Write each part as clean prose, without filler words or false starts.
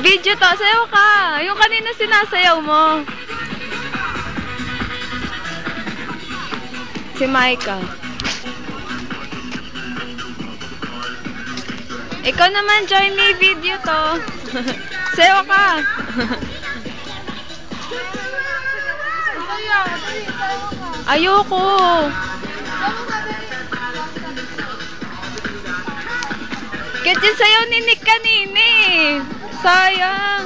Video to, sayaw ka. Yung kanina sinasayaw mo. Si Micah. Ikaw naman, join me video to. Sayaw ka. Ayoko. Kahit yung sayaw ni Nick kanina eh. Sayang.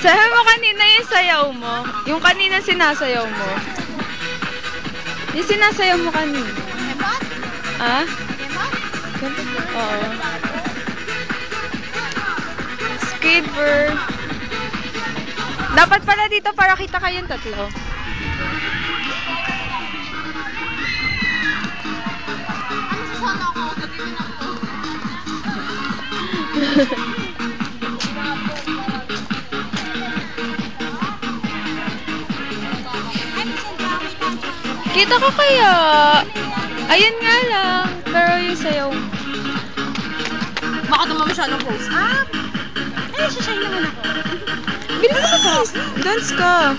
Sayaw mo kanina yung sayaw mo. Yung kanina sinasayaw mo. Yung sinasayaw mo kanina. Ah? Oo. Squidward. Dapat pala dito para kita kayong tatlo. Kita ko kaya. Ayun nga lang. Pero yung sayaw. Baka naman masyadong close up. Ay, sasay naman ako. Bilis! Dance ka.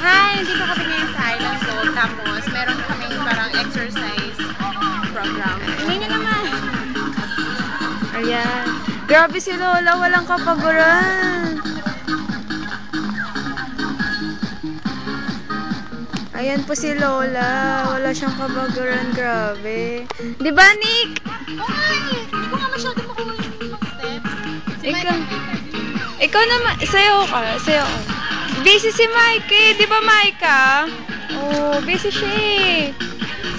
Hi, hindi ko kami ngayon sa Island Soul. Tapos, meron kaming parang exercise program. Ngayon na naman. Ayan. Grabe si Lola. Walang kapaguran. Ayan po si Lola. Wala siyang kabaguran. Grabe. Di ba, Nick? Okay. Hindi ko nga masyado makuha yung ibang steps. Ikaw naman. Sayaw ka. Sayaw ka. Busy si Mike eh. Di ba, Micah? Oh, busy siya eh.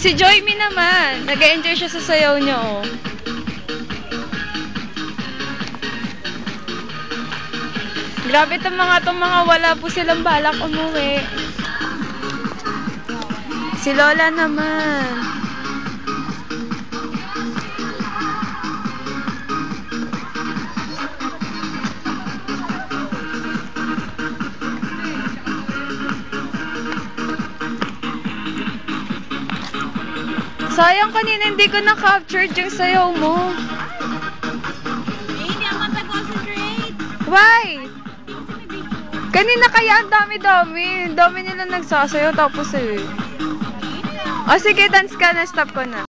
Si Joymi naman. Nag-enjoy siya sa sayaw niya oh. Grabe itong mga wala po silang balak umuwi. Si Lola naman. Sayang kanina hindi ko na-captured yung sayaw mo. Hindi ako mag-concentrate. Why? Kanina kaya ang dami-dami. Ang dami nila nagsasayaw tapos eh. O sige, dance ka na. Stop ko na.